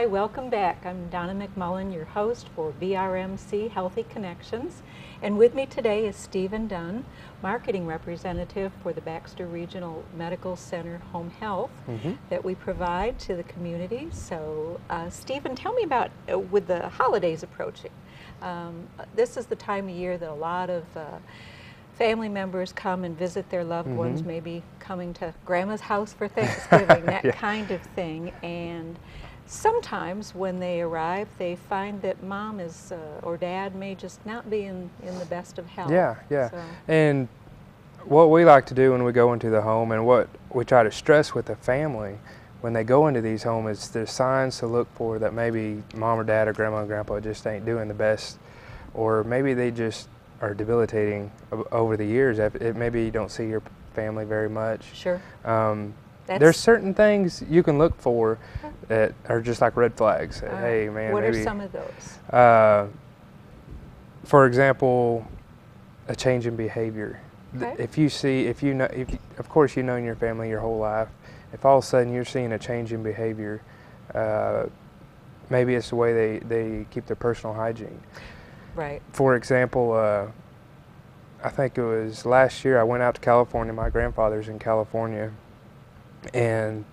Hi, welcome back. I'm Donna McMullen, your host for BRMC Healthy Connections. And with me today is Steven Dunn, marketing representative for the Baxter Regional Medical Center Home Health that we provide to the community. So, Steven, tell me about, with the holidays approaching, this is the time of year that a lot of family members come and visit their loved ones, maybe coming to grandma's house for Thanksgiving, that kind of thing. And sometimes when they arrive, they find that mom is, or dad may just not be in the best of health. Yeah. So. And what we like to do when we go into the home, and what we try to stress with the family when they go into these homes, is there's signs to look for that maybe mom or dad or grandma and grandpa just ain't doing the best, or maybe they just are debilitating over the years. Maybe you don't see your family very much. Sure. There's certain things you can look for that are just like red flags. Hey, man, what maybe, are some of those? For example, a change in behavior. Okay. If you know, of course you know in your family your whole life. If all of a sudden you're seeing a change in behavior, maybe it's the way they keep their personal hygiene. Right. For example, I think it was last year I went out to California. My grandfather's in California, and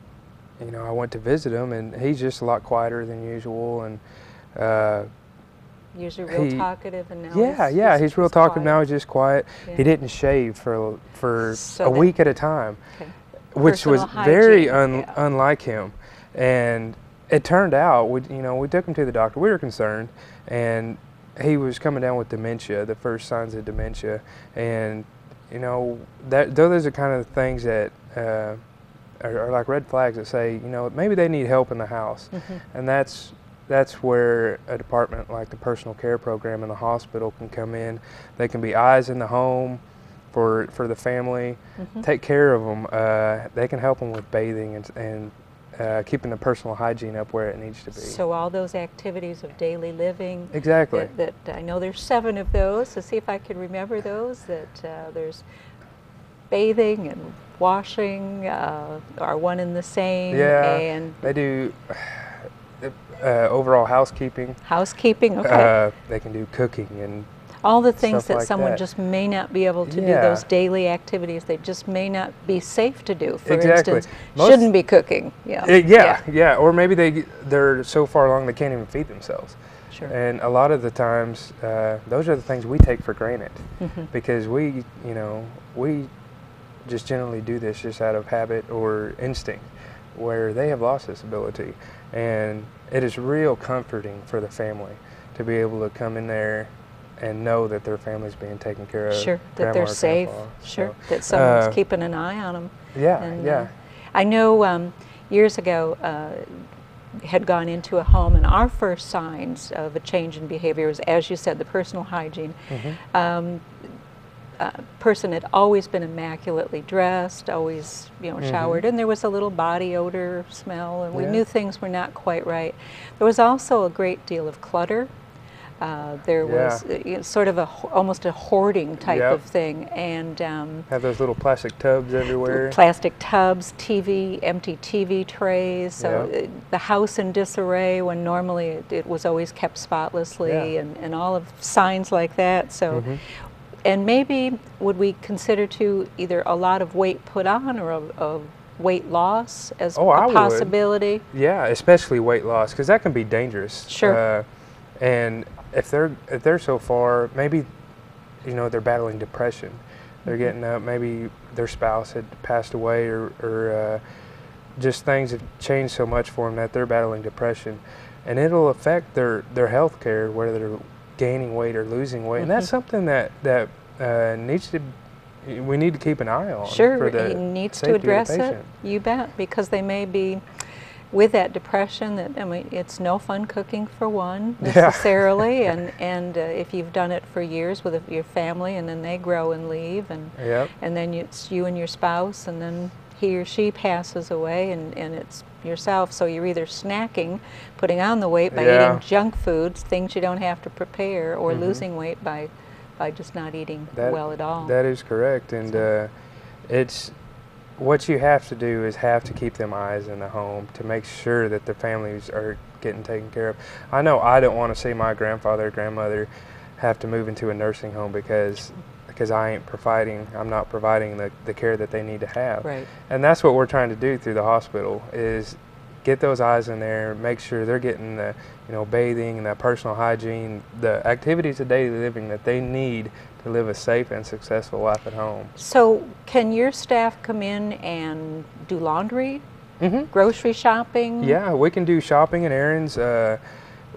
I went to visit him, and he's just a lot quieter than usual, and usually real talkative, and now he's real talkative quiet. now. He's just quiet. Yeah. He didn't shave for So a week at a time, which Personal was very hygiene, unlike him. And it turned out we took him to the doctor. We were concerned, and he was coming down with dementia, the first signs of dementia, and those are kind of things that are like red flags that say maybe they need help in the house, and that's where a department like the personal care program in the hospital can come in. They can be eyes in the home for the family, take care of them. They can help them with bathing and keeping the personal hygiene up where it needs to be. So all those activities of daily living. Exactly. That I know there's 7 of those, so see if I can remember those, that there's bathing and washing are one and the same. Yeah, and they do overall housekeeping. Housekeeping, okay. They can do cooking and all the things stuff that like someone that. just may not be able to do, Yeah. those daily activities they just may not be safe to do. For Exactly. instance, shouldn't be cooking. Yeah, or maybe they're so far along they can't even feed themselves. Sure. And a lot of the times, those are the things we take for granted, because we just generally do this just out of habit or instinct, where they have lost this ability. And it is real comforting for the family to be able to come in there and know that their family's being taken care of. Sure, that grandma they're or safe. grandpa. Sure, So, that someone's keeping an eye on them. Yeah. I know years ago had gone into a home, and our first signs of a change in behavior was, as you said, the personal hygiene. Person had always been immaculately dressed, always showered, and there was a little body odor smell, and we knew things were not quite right. There was also a great deal of clutter. There was sort of almost a hoarding type of thing, and have those little plastic tubs everywhere. Plastic tubs, empty TV trays. So the house in disarray when normally it was always kept spotlessly, and all of signs like that. So. And maybe would we consider too either a lot of weight put on or a weight loss as a possibility? Yeah, especially weight loss, because that can be dangerous. Sure. And if they're so far, maybe they're battling depression. They're getting up. Maybe their spouse had passed away, or just things have changed so much for them that they're battling depression, and it'll affect their health care, whether they're gaining weight or losing weight, and that's something that we need to keep an eye on. Sure, for the he needs to safety of the address it. patient. You bet, because they may be with that depression. It's no fun cooking for one necessarily, and if you've done it for years with your family, and then they grow and leave, and then it's you and your spouse, and then he or she passes away, and it's yourself. So you're either snacking, putting on the weight by eating junk foods, things you don't have to prepare, or losing weight by just not eating well at all. That is correct, and it's what you have to do is have to keep them eyes in the home to make sure that the families are getting taken care of. I know I don't want to see my grandfather or grandmother have to move into a nursing home because I'm not providing the care that they need to have. Right. And that's what we're trying to do through the hospital, is get those eyes in there, make sure they're getting the, bathing and that personal hygiene, the activities of daily living that they need to live a safe and successful life at home. So can your staff come in and do laundry, grocery shopping? Yeah, we can do shopping and errands.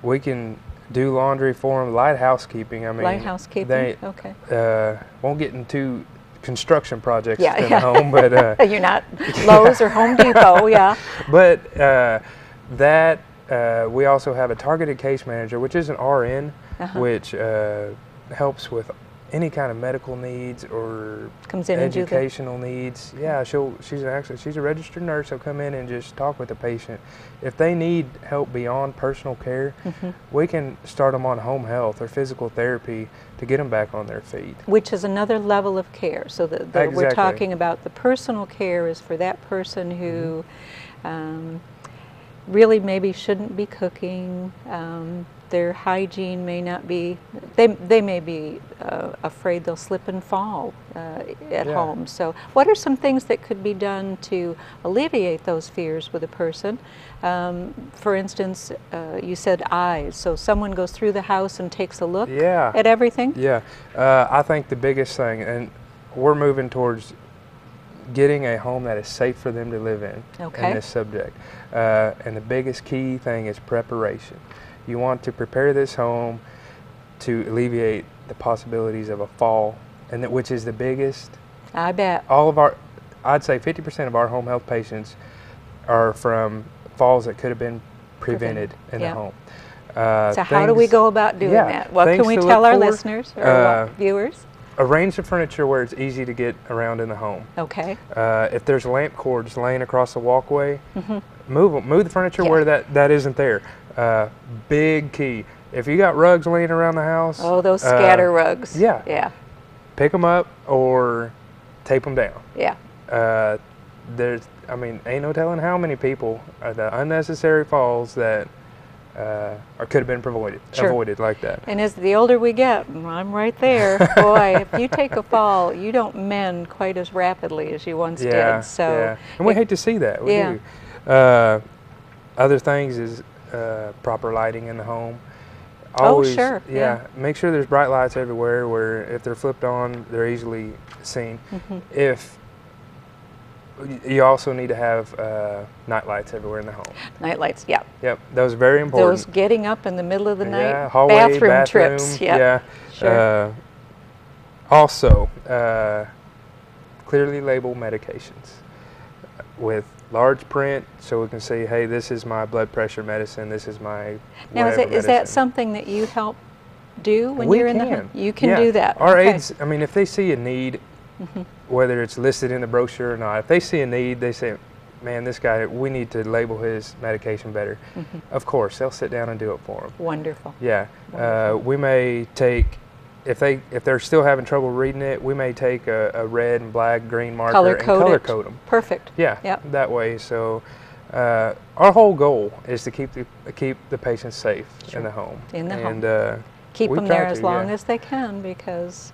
We can do laundry for them, light housekeeping. I mean, Light housekeeping, they okay. Won't get into construction projects Yeah, in yeah. the home, but You're not Lowe's or Home Depot, yeah. But we also have a targeted case manager, which is an RN, which helps with any kind of medical needs or Comes in educational needs. Yeah, she's a registered nurse. She'll come in and just talk with the patient. If they need help beyond personal care, we can start them on home health or physical therapy to get them back on their feet. Which is another level of care. So we're Exactly. talking about the personal care is for that person who really maybe shouldn't be cooking. Their hygiene may not be, they may be afraid they'll slip and fall at home. So what are some things that could be done to alleviate those fears with a person? For instance, you said eyes. So someone goes through the house and takes a look at everything? Yeah. I think the biggest thing, and we're moving towards getting a home that is safe for them to live in this subject. And the biggest key thing is preparation. You want to prepare this home to alleviate the possibilities of a fall, and which is the biggest. I bet. I'd say 50% of our home health patients are from falls that could have been prevented in the home. So how do we go about doing that? What can we tell our listeners or viewers? Arrange the furniture where it's easy to get around in the home. Okay. If there's lamp cords laying across the walkway, move the furniture where that isn't there. Big key. If you got rugs laying around the house. Oh, those scatter rugs. Yeah. Yeah. Pick them up or tape them down. Yeah. Ain't no telling how many people the unnecessary falls that could have been avoided like that. And as the older we get, I'm right there. Boy, if you take a fall, you don't mend quite as rapidly as you once did. So, and we hate to see that. We do. Other things is proper lighting in the home. Always, make sure there's bright lights everywhere where if they're flipped on, they're easily seen. If you also need to have night lights everywhere in the home. Night lights, yeah. Yep, those are very important. Those getting up in the middle of the night, hallway, bathroom trips. Yeah. Sure. Also, clearly label medications with large print, so we can say, hey, this is my blood pressure medicine, this is my Now, is that something that you help do when you're in the home? You can do that. Our aides, if they see a need, whether it's listed in the brochure or not, if they see a need, they say, man, this guy, we need to label his medication better. Of course, they'll sit down and do it for him. Wonderful. Yeah. We may take, if they're still having trouble reading it, we may take a red and black, green marker and color code them. Perfect. Yeah, that way. So our whole goal is to keep the patients safe in the home. In the home. Keep them there as long as they can, because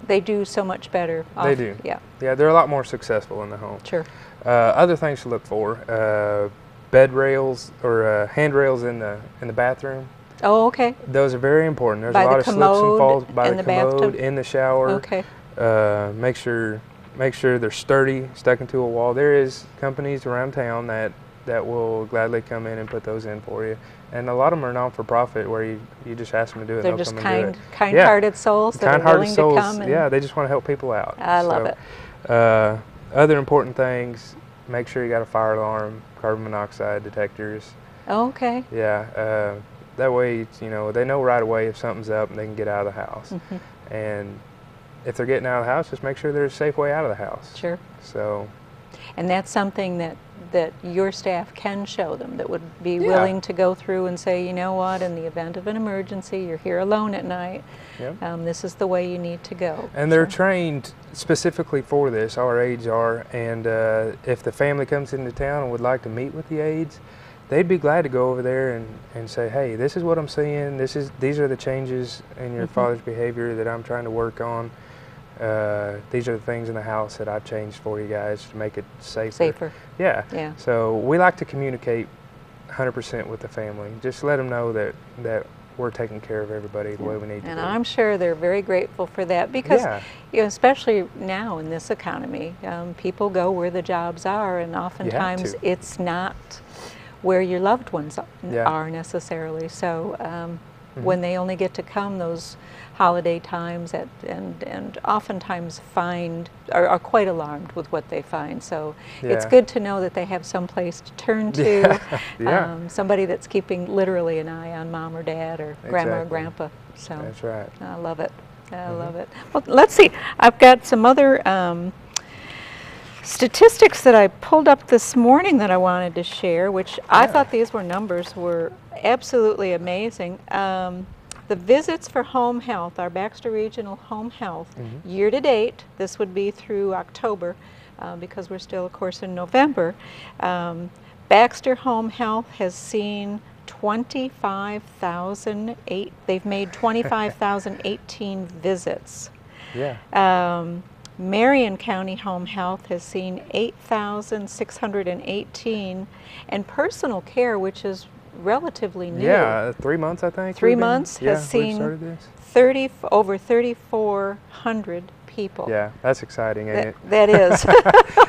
they do so much better. They do. Yeah. Yeah, they're a lot more successful in the home. Sure. Other things to look for: bed rails or handrails in the bathroom. Oh, okay. Those are very important. There's by a lot of slips and falls by the commode, bathtub? in the shower. Okay. Make sure they're sturdy, stuck into a wall. There is companies around town that will gladly come in and put those in for you. And a lot of them are non-for-profit, where you just ask them to do it. They're and just come and do it. kind-hearted souls that are willing to come. Yeah, they just want to help people out. I love it. Other important things: make sure you got a fire alarm, carbon monoxide detectors. Okay. Yeah. That way, they know right away if something's up and they can get out of the house. And if they're getting out of the house, just make sure there's a safe way out of the house. Sure. So. And that's something that your staff can show them, that would be willing to go through and say, you know what, in the event of an emergency, you're here alone at night, this is the way you need to go. And they're trained specifically for this, our aides are, and if the family comes into town and would like to meet with the aides, they'd be glad to go over there and say, hey, this is what I'm seeing. These are the changes in your father's behavior that I'm trying to work on. These are the things in the house that I've changed for you guys to make it safer. Yeah. Yeah. So we like to communicate 100% with the family. Just let them know that we're taking care of everybody the way we need to. And I'm sure they're very grateful for that because, you know, especially now in this economy, people go where the jobs are, and oftentimes it's not where your loved ones are necessarily. So when they only get to come those holiday times and oftentimes are quite alarmed with what they find. So it's good to know that they have some place to turn to, somebody that's keeping literally an eye on mom or dad or grandma or grandpa. So that's right. I love it. I love it. Well, let's see. I've got some other statistics that I pulled up this morning that I wanted to share, which I thought these numbers were absolutely amazing. The visits for home health, our Baxter Regional Home Health, year to date, this would be through October, because we're still, of course, in November, Baxter Home Health has seen 25,008, they've made 25,018 visits. Yeah. Marion County Home Health has seen 8,618, and personal care, which is relatively new. Yeah, 3 months, I think. 3 months has seen over 3,400 people. Yeah, that's exciting, ain't it? That is.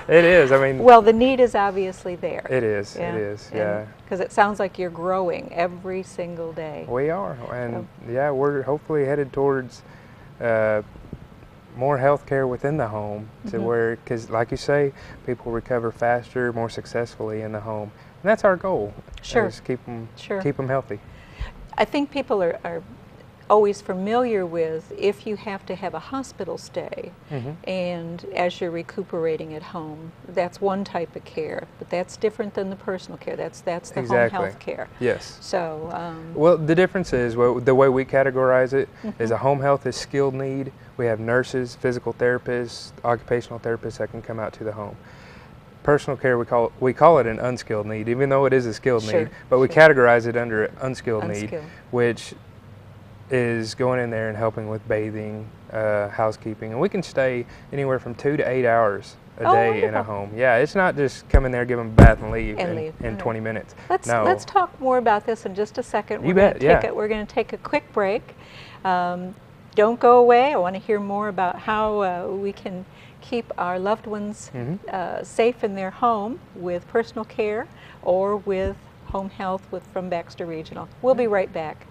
It is. I mean, well, the need is obviously there. It is. It is. Yeah. Because it sounds like you're growing every single day. We are, and yeah, we're hopefully headed towards more health care within the home, to where, because like you say, people recover faster, more successfully in the home. And that's our goal. Sure. Is keep them healthy. I think people are always familiar with if you have to have a hospital stay and as you're recuperating at home, that's one type of care, but that's different than the personal care. That's the home health care. Yes. So well, the difference is, the way we categorize it is a home health is skilled need. We have nurses, physical therapists, occupational therapists that can come out to the home. Personal care, we call it an unskilled need, even though it is a skilled need, but we categorize it under unskilled need, which is going in there and helping with bathing, housekeeping, and we can stay anywhere from 2 to 8 hours a day in a home. Yeah, it's not just come in there, give them a bath and leave in 20 minutes. Let's talk more about this in just a second. You bet. We're going to take a quick break. Don't go away. I want to hear more about how we can keep our loved ones safe in their home with personal care or with home health from Baxter Regional. We'll be right back.